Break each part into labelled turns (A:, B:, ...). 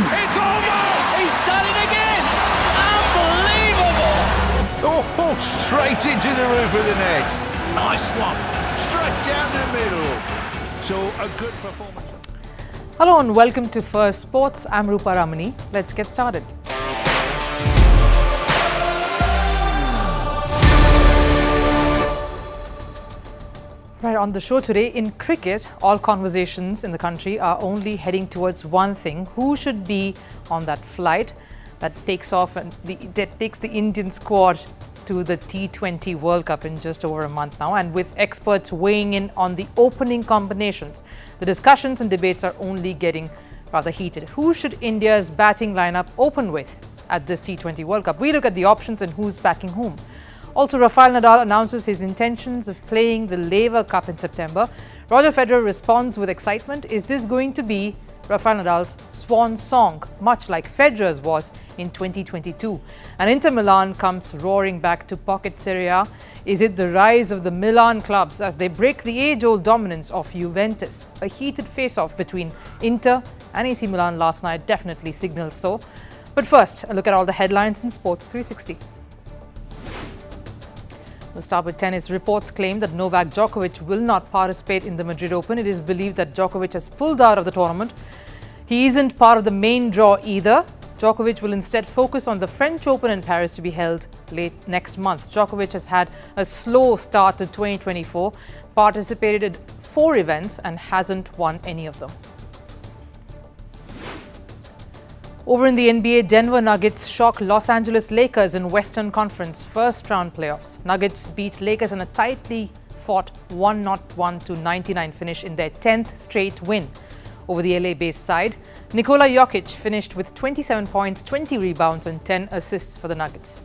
A: It's over!
B: He's done it again! Unbelievable!
C: Oh, straight into the roof of the net.
A: Nice one.
C: Straight down the middle. So a good performance.
D: Hello and welcome to Firstpost. I'm Rupha Ramani. Let's get started. Right, on the show today, in cricket, all conversations in the country are only heading towards one thing: who should be on that flight that takes off and that takes the Indian squad to the T20 World Cup in just over a month now. And with experts weighing in on the opening combinations, the discussions and debates are only getting rather heated. Who should India's batting lineup open with at this T20 World Cup? We look at the options and who's backing whom. Also, Rafael Nadal announces his intentions of playing the Laver Cup in September. Roger Federer responds with excitement. Is this going to be Rafael Nadal's swan song, much like Federer's was in 2022? And Inter Milan comes roaring back to pocket Serie A. Is it the rise of the Milan clubs as they break the age-old dominance of Juventus? A heated face-off between Inter and AC Milan last night definitely signals so. But first, a look at all the headlines in Sports 360. We'll start with tennis. Reports claim that Novak Djokovic will not participate in the Madrid Open. It is believed that Djokovic has pulled out of the tournament. He isn't part of the main draw either. Djokovic will instead focus on the French Open in Paris to be held late next month. Djokovic has had a slow start to 2024, participated in 4 events and hasn't won any of them. Over in the NBA, Denver Nuggets shock Los Angeles Lakers in Western Conference first round playoffs. Nuggets beat Lakers in a tightly fought 101-99 finish in their 10th straight win over the LA-based side. Nikola Jokic finished with 27 points, 20 rebounds and 10 assists for the Nuggets.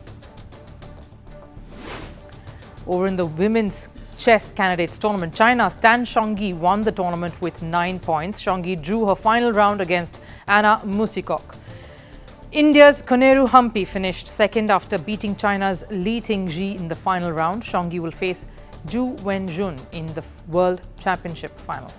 D: Over in the women's chess candidates tournament, China's Tan Zhongyi won the tournament with 9 points. Zhongyi drew her final round against Anna Musikok. India's Koneru Humpy finished second after beating China's Li Tingji in the final round. Zhongyi will face Zhu Wenjun in the World Championship final.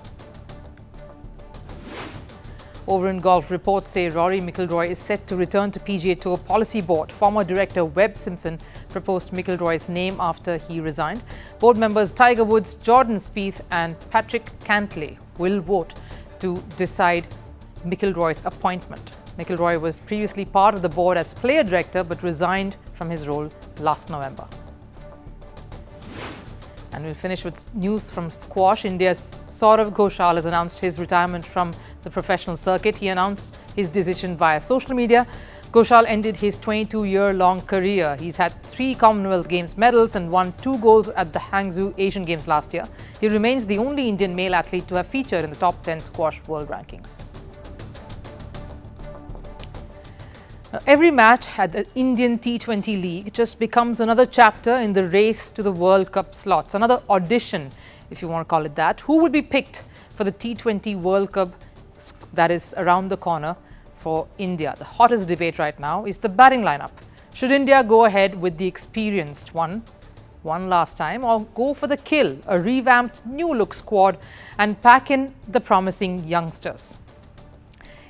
D: Over in golf, reports say Rory McIlroy is set to return to PGA Tour Policy Board. Former director Webb Simpson proposed McIlroy's name after he resigned. Board members Tiger Woods, Jordan Spieth and Patrick Cantlay will vote to decide McIlroy's appointment. McIlroy was previously part of the board as player director but resigned from his role last November. And we'll finish with news from squash. India's Sourav Ganguly has announced his retirement from the professional circuit. He announced his decision via social media. Ganguly ended his 22-year-long career. He's had 3 Commonwealth Games medals and won 2 golds at the Hangzhou Asian Games last year. He remains the only Indian male athlete to have featured in the top 10 squash world rankings. Every match at the Indian T20 League just becomes another chapter in the race to the World Cup slots, another audition, if you want to call it that. Who will be picked for the T20 World Cup that is around the corner for India? The hottest debate right now is the batting lineup. Should India go ahead with the experienced one last time, or go for the kill, a revamped new-look squad, and pack in the promising youngsters?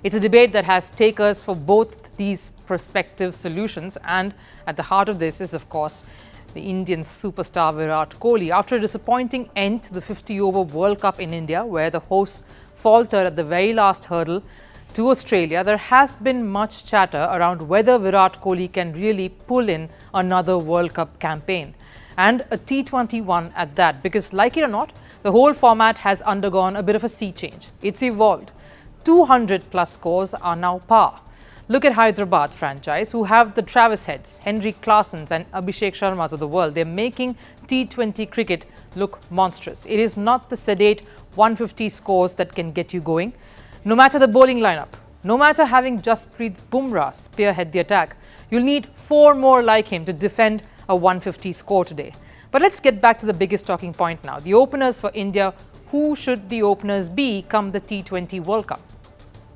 D: It's a debate that has takers for both these prospective solutions, and at the heart of this is, of course, the Indian superstar Virat Kohli. After a disappointing end to the 50-over World Cup in India, where the hosts faltered at the very last hurdle to Australia, there has been much chatter around whether Virat Kohli can really pull in another World Cup campaign, and a T20 one at that, because like it or not, the whole format has undergone a bit of a sea change. It's evolved. 200 plus scores are now par. Look at Hyderabad franchise, who have the Travis Heads, Henry Claessens and Abhishek Sharmas of the world. They're making T20 cricket look monstrous. It is not the sedate 150 scores that can get you going. No matter the bowling lineup, no matter having Jasprit Bumrah spearhead the attack, you'll need 4 more like him to defend a 150 score today. But let's get back to the biggest talking point now. The openers for India. Who should the openers be come the T20 World Cup?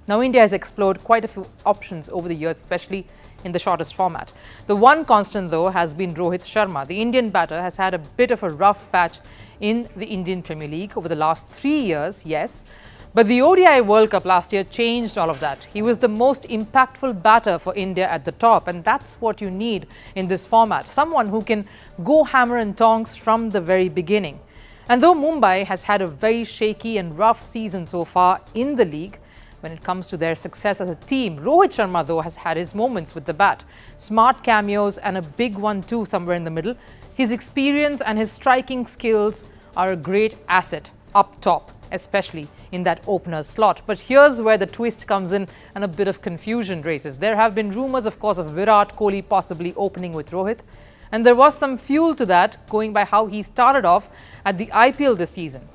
D: Now, India has explored quite a few options over the years, especially in the shortest format. The one constant, though, has been Rohit Sharma. The Indian batter has had a bit of a rough patch in the Indian Premier League over the last 3 years, yes, But the ODI World Cup last year changed all of that. He was the most impactful batter for India at the top, and that's what you need in this format. Someone who can go hammer and tongs from the very beginning. And though Mumbai has had a very shaky and rough season so far in the league, when it comes to their success as a team, Rohit Sharma though has had his moments with the bat. Smart cameos and a big one too somewhere in the middle. His experience and his striking skills are a great asset up top, especially in that opener slot. But here's where the twist comes in and a bit of confusion races. There have been rumours, of course, of Virat Kohli possibly opening with Rohit. And there was some fuel to that, going by how he started off at the IPL this season.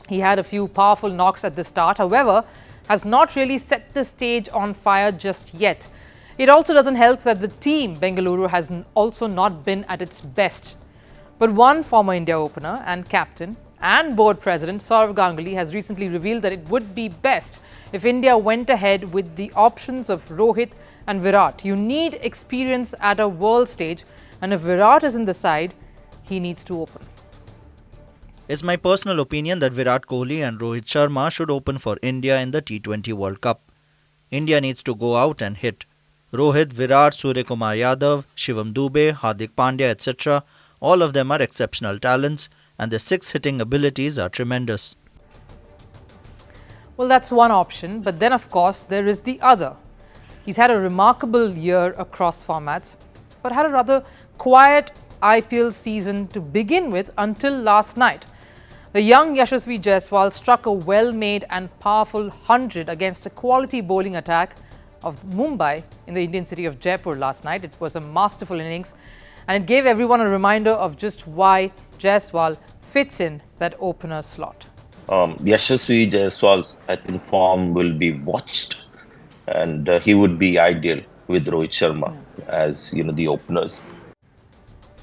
D: He had a few powerful knocks at the start, however, has not really set the stage on fire just yet. It also doesn't help that the team, Bengaluru, has also not been at its best. But one former India opener and captain and board president, Sourav Ganguly, has recently revealed that it would be best if India went ahead with the options of Rohit and Virat. You need experience at a world stage, and if Virat is in the side, he needs to open.
E: It's my personal opinion that Virat Kohli and Rohit Sharma should open for India in the T20 World Cup. India needs to go out and hit. Rohit, Virat, Suryakumar Yadav, Shivam Dube, Hardik Pandya, etc. all of them are exceptional talents, and their six hitting abilities are tremendous.
D: Well, that's one option, but then of course there is the other. He's had a remarkable year across formats, but had a rather quiet IPL season to begin with until last night. The young Yashasvi Jaiswal struck a well-made and powerful 100 against a quality bowling attack of Mumbai in the Indian city of Jaipur last night. It was a masterful innings, and it gave everyone a reminder of just why Jaiswal fits in that opener slot.
F: Yashasvi Jaiswal's, I think, form will be watched, and he would be ideal with Rohit Sharma as the openers.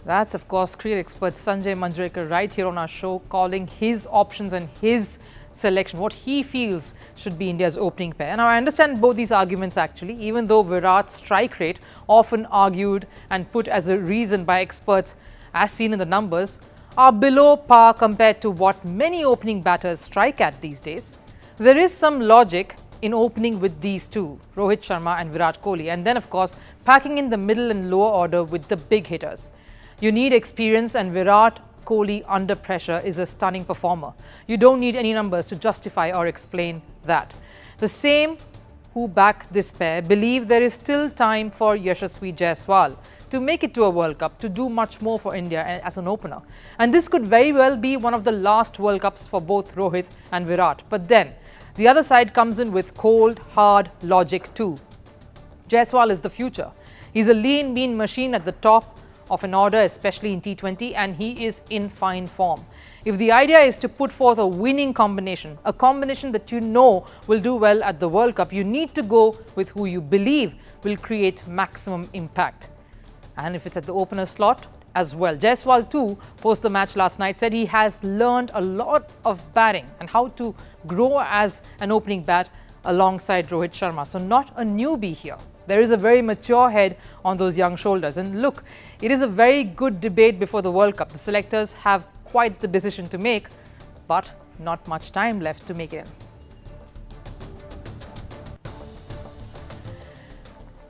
D: That's, of course, cricket expert Sanjay Manjrekar right here on our show, calling his options and his selection, what he feels should be India's opening pair. Now, I understand both these arguments actually, even though Virat's strike rate, often argued and put as a reason by experts as seen in the numbers, are below par compared to what many opening batters strike at these days. There is some logic in opening with these two, Rohit Sharma and Virat Kohli, and then, of course, packing in the middle and lower order with the big hitters. You need experience, and Virat Kohli under pressure is a stunning performer. You don't need any numbers to justify or explain that. The same who back this pair believe there is still time for Yashasvi Jaiswal to make it to a World Cup, to do much more for India as an opener. And this could very well be one of the last World Cups for both Rohit and Virat. But then, the other side comes in with cold, hard logic too. Jaiswal is the future. He's a lean, mean machine at the top of an order, especially in T20, and he is in fine form. If the idea is to put forth a winning combination, a combination that you know will do well at the World Cup, you need to go with who you believe will create maximum impact. And if it's at the opener slot as well. Jaiswal too, post the match last night, said he has learned a lot of batting and how to grow as an opening bat alongside Rohit Sharma. So not a newbie here. There is a very mature head on those young shoulders. And look, it is a very good debate before the World Cup. The selectors have quite the decision to make, but not much time left to make it in.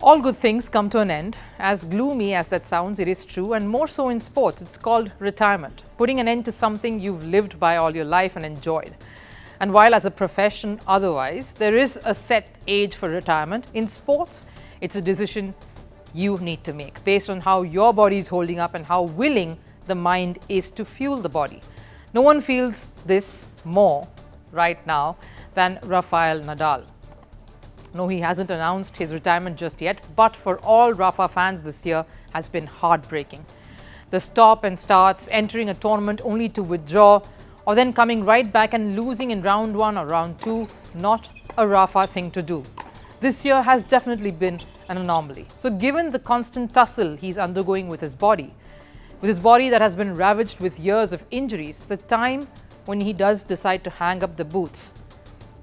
D: All good things come to an end. As gloomy as that sounds, it is true, and more so in sports. It's called retirement, putting an end to something you've lived by all your life and enjoyed. And while as a profession otherwise, there is a set age for retirement, in sports, it's a decision you need to make based on how your body is holding up and how willing the mind is to fuel the body. No one feels this more right now than Rafael Nadal. No, he hasn't announced his retirement just yet, but for all Rafa fans, this year has been heartbreaking. The stop and starts, entering a tournament only to withdraw, or then coming right back and losing in round 1 or round 2, not a Rafa thing to do. This year has definitely been an anomaly. So given the constant tussle he's undergoing with his body that has been ravaged with years of injuries, the time when he does decide to hang up the boots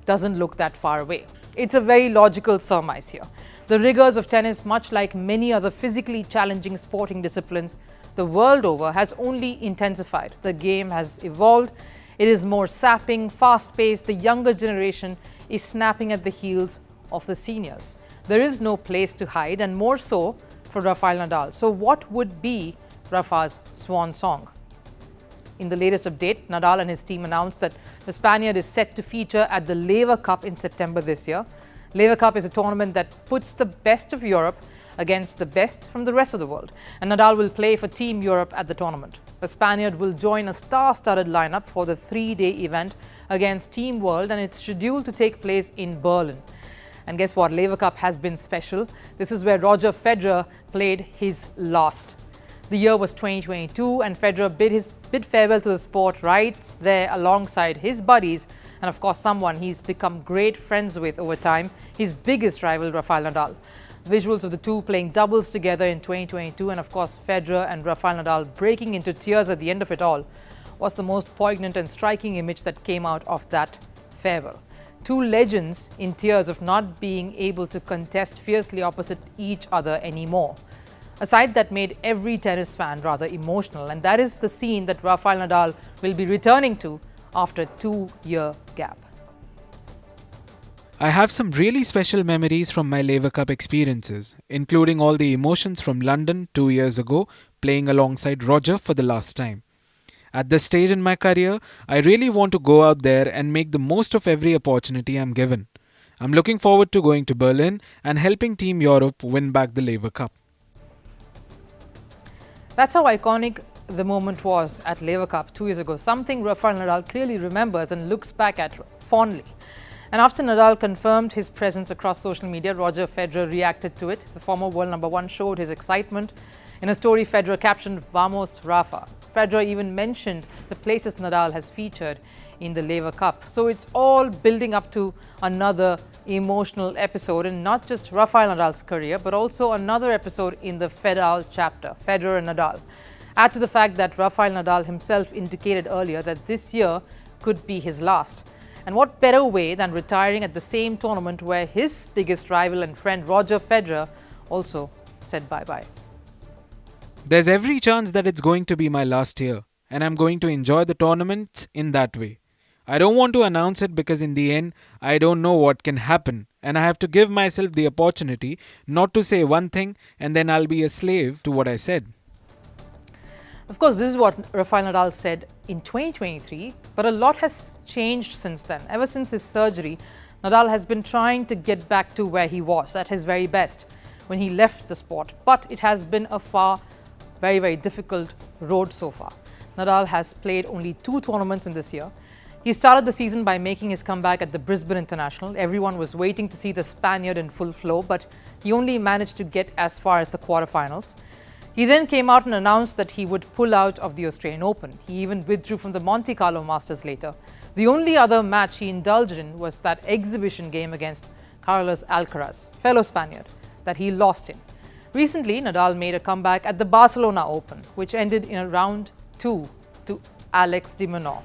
D: doesn't look that far away. It's a very logical surmise here. The rigors of tennis, much like many other physically challenging sporting disciplines the world over, has only intensified. The game has evolved. It is more sapping, fast-paced. The younger generation is snapping at the heels of the seniors. There is no place to hide, and more so for Rafael Nadal. So what would be Rafa's swan song? In the latest update, Nadal and his team announced that the Spaniard is set to feature at the Laver Cup in September this year. Laver Cup is a tournament that puts the best of Europe against the best from the rest of the world, and Nadal will play for Team Europe at the tournament. The Spaniard will join a star-studded lineup for the 3-day event against Team World, and it's scheduled to take place in Berlin. And guess what? Laver Cup has been special. This is where Roger Federer played his last. The year was 2022, and Federer bid farewell to the sport right there alongside his buddies and, of course, someone he's become great friends with over time, his biggest rival, Rafael Nadal. Visuals of the two playing doubles together in 2022 and, of course, Federer and Rafael Nadal breaking into tears at the end of it all was the most poignant and striking image that came out of that farewell. Two legends in tears of not being able to contest fiercely opposite each other anymore. A sight that made every tennis fan rather emotional, and that is the scene that Rafael Nadal will be returning to after a 2-year gap.
G: I have some really special memories from my Laver Cup experiences, including all the emotions from London 2 years ago, playing alongside Roger for the last time. At this stage in my career, I really want to go out there and make the most of every opportunity I'm given. I'm looking forward to going to Berlin and helping Team Europe win back the Laver Cup.
D: That's how iconic the moment was at Laver Cup 2 years ago, something Rafael Nadal clearly remembers and looks back at fondly. And after Nadal confirmed his presence across social media, Roger Federer reacted to it. The former world number one showed his excitement. In a story, Federer captioned, "Vamos, Rafa." Federer even mentioned the places Nadal has featured in the Laver Cup. So it's all building up to another emotional episode in not just Rafael Nadal's career, but also another episode in the Federer chapter, Federer and Nadal. Add to the fact that Rafael Nadal himself indicated earlier that this year could be his last. And what better way than retiring at the same tournament where his biggest rival and friend Roger Federer also said bye-bye.
G: There's every chance that it's going to be my last year, and I'm going to enjoy the tournament in that way. I don't want to announce it because in the end, I don't know what can happen, and I have to give myself the opportunity not to say one thing and then I'll be a slave to what I said.
D: Of course, this is what Rafael Nadal said in 2023, but a lot has changed since then. Ever since his surgery, Nadal has been trying to get back to where he was at his very best when he left the sport, but it has been a very difficult road so far. Nadal has played only 2 tournaments in this year. He started the season by making his comeback at the Brisbane International. Everyone was waiting to see the Spaniard in full flow, but he only managed to get as far as the quarterfinals. He then came out and announced that he would pull out of the Australian Open. He even withdrew from the Monte Carlo Masters later. The only other match he indulged in was that exhibition game against Carlos Alcaraz, fellow Spaniard, that he lost in. Recently, Nadal made a comeback at the Barcelona Open, which ended in a round 2 to Alex de Minaur.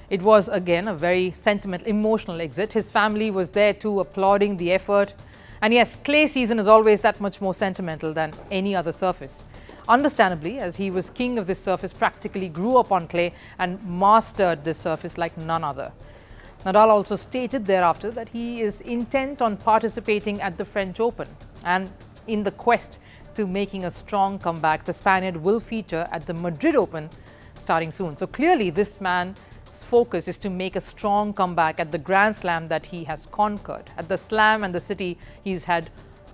D: It was again a very sentimental, emotional exit. His family was there too, applauding the effort. And yes, clay season is always that much more sentimental than any other surface. Understandably, as he was king of this surface, practically grew up on clay and mastered this surface like none other. Nadal also stated thereafter that he is intent on participating at the French Open, and in the quest to making a strong comeback, the Spaniard will feature at the Madrid Open starting soon. So clearly this man's focus is to make a strong comeback at the Grand Slam that he has conquered, at the Slam and the city he's had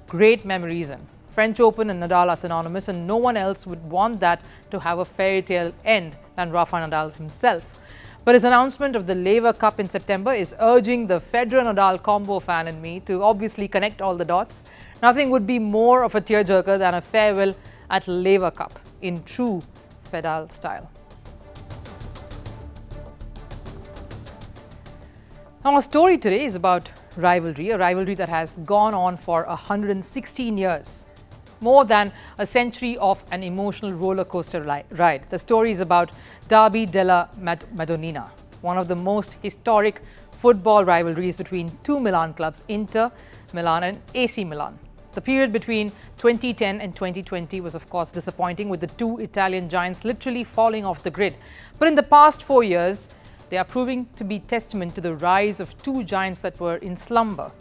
D: great memories in. French Open and Nadal are synonymous, and no one else would want that to have a fairy tale end than Rafael Nadal himself. But his announcement of the Laver Cup in September is urging the Federer-Nadal combo fan in me to obviously connect all the dots. Nothing would be more of a tearjerker than a farewell at Laver Cup in true Federer style. Now, our story today is about rivalry, a rivalry that has gone on for 116 years. More than a century of an emotional roller coaster ride. The story is about Derby della Madonnina, one of the most historic football rivalries between two Milan clubs, Inter Milan and AC Milan. The period between 2010 and 2020 was of course disappointing, with the two Italian giants literally falling off the grid. But in the past 4 years, They are proving to be testament to the rise of two giants that were in slumber.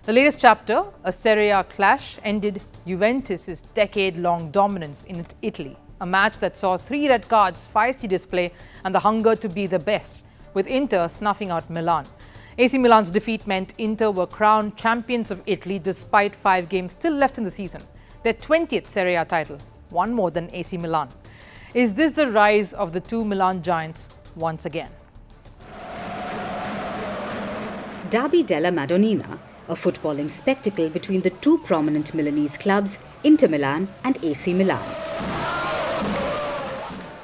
D: The latest chapter, a Serie A clash, ended Juventus' decade-long dominance in Italy. A match that saw 3 red cards, feisty display and the hunger to be the best, with Inter snuffing out Milan. AC Milan's defeat meant Inter were crowned champions of Italy despite 5 games still left in the season. Their 20th Serie A title, one more than AC Milan. Is this the rise of the two Milan giants once again?
H: Derby della Madonnina, a footballing spectacle between the two prominent Milanese clubs, Inter Milan and AC Milan.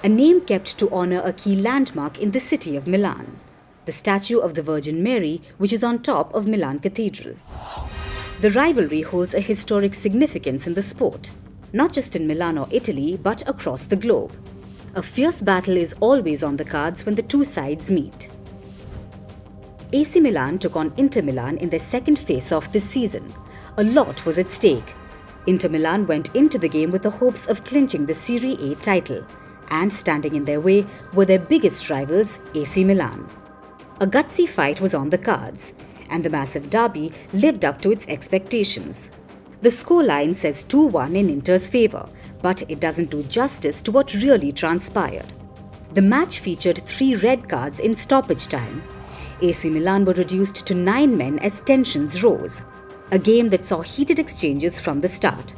H: A name kept to honour a key landmark in the city of Milan, the statue of the Virgin Mary, which is on top of Milan Cathedral. The rivalry holds a historic significance in the sport, not just in Milan or Italy, but across the globe. A fierce battle is always on the cards when the two sides meet. AC Milan took on Inter Milan in their second face-off this season. A lot was at stake. Inter Milan went into the game with the hopes of clinching the Serie A title, and standing in their way were their biggest rivals, AC Milan. A gutsy fight was on the cards, and the massive derby lived up to its expectations. The scoreline says 2-1 in Inter's favour, but it doesn't do justice to what really transpired. The match featured 3 red cards in stoppage time. AC Milan were reduced to 9 men as tensions rose, a game that saw heated exchanges from the start.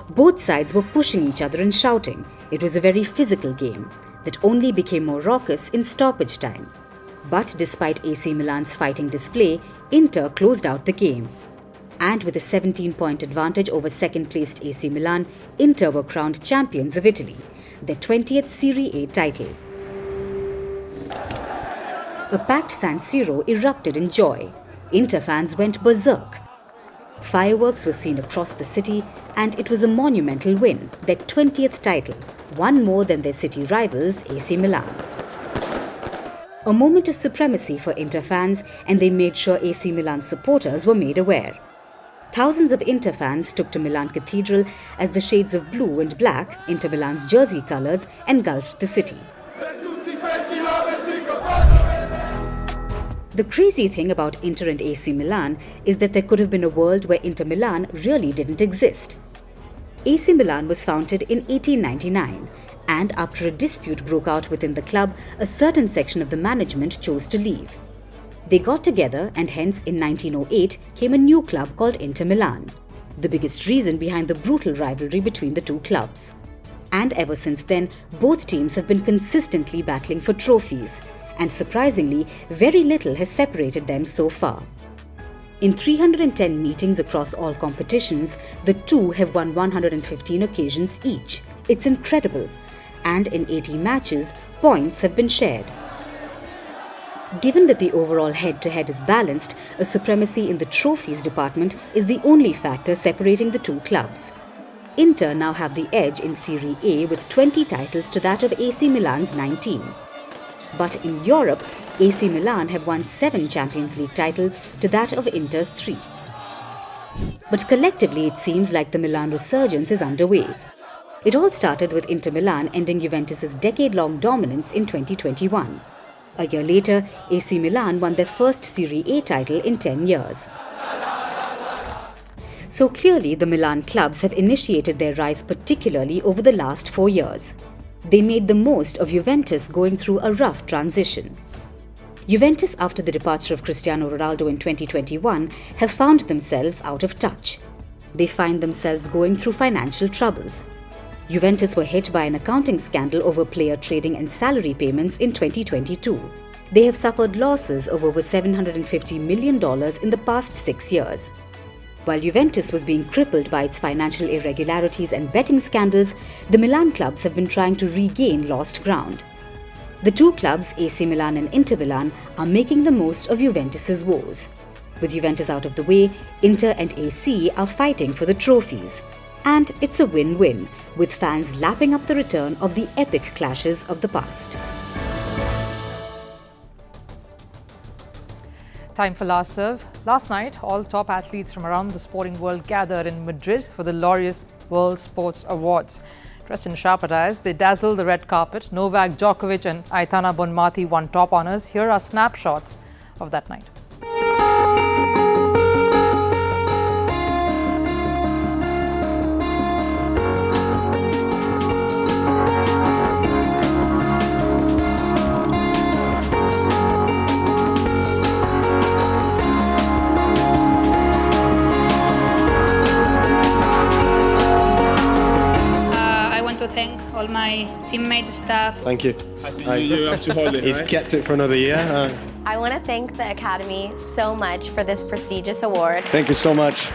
H: Both sides were pushing each other and shouting. It was a very physical game that only became more raucous in stoppage time. But despite AC Milan's fighting display, Inter closed out the game. And with a 17-point advantage over second-placed AC Milan, Inter were crowned champions of Italy, their 20th Serie A title. A packed San Siro erupted in joy. Inter fans went berserk. Fireworks were seen across the city, and it was a monumental win, their 20th title, one more than their city rivals AC Milan. A moment of supremacy for Inter fans, and they made sure AC Milan supporters were made aware. Thousands of Inter fans took to Milan Cathedral as the shades of blue and black, Inter Milan's jersey colours, engulfed the city. The crazy thing about Inter and AC Milan is that there could have been a world where Inter Milan really didn't exist. AC Milan was founded in 1899, and after a dispute broke out within the club, a certain section of the management chose to leave. They got together, and hence in 1908 came a new club called Inter Milan, the biggest reason behind the brutal rivalry between the two clubs. And ever since then, both teams have been consistently battling for trophies, and surprisingly, very little has separated them so far. In 310 meetings across all competitions, the two have won 115 occasions each. It's incredible. And in 80 matches, points have been shared. Given that the overall head-to-head is balanced, a supremacy in the trophies department is the only factor separating the two clubs. Inter now have the edge in Serie A with 20 titles to that of AC Milan's 19. But in Europe, AC Milan have won 7 Champions League titles to that of Inter's 3. But collectively, it seems like the Milan resurgence is underway. It all started with Inter Milan ending Juventus' decade-long dominance in 2021. A year later, AC Milan won their first Serie A title in 10 years. So clearly, the Milan clubs have initiated their rise particularly over the last 4 years. They made the most of Juventus going through a rough transition. Juventus, after the departure of Cristiano Ronaldo in 2021, have found themselves out of touch. They find themselves going through financial troubles. Juventus were hit by an accounting scandal over player trading and salary payments in 2022. They have suffered losses of over $750 million in the past 6 years. While Juventus was being crippled by its financial irregularities and betting scandals, the Milan clubs have been trying to regain lost ground. The two clubs, AC Milan and Inter Milan, are making the most of Juventus's woes. With Juventus out of the way, Inter and AC are fighting for the trophies. And it's a win-win, with fans lapping up the return of the epic clashes of the past.
D: Time for Last Serve. Last night, all top athletes from around the sporting world gathered in Madrid for the Laureus World Sports Awards. Dressed in sharp attires, they dazzled the red carpet. Novak Djokovic and Aitana Bonmatí won top honours. Here are snapshots of that night.
I: To thank all my teammates, staff.
J: Thank you.
K: You have to hold it.
J: He's kept it for another year.
L: I want to thank the Academy so much for this prestigious award.
J: Thank you so much.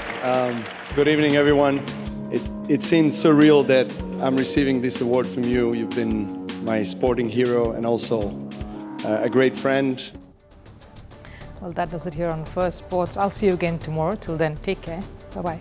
J: Good evening, everyone. It seems surreal that I'm receiving this award from you. You've been my sporting hero and also a great friend.
D: Well, that does it here on First Sports. I'll see you again tomorrow. Till then, take care. Bye-bye.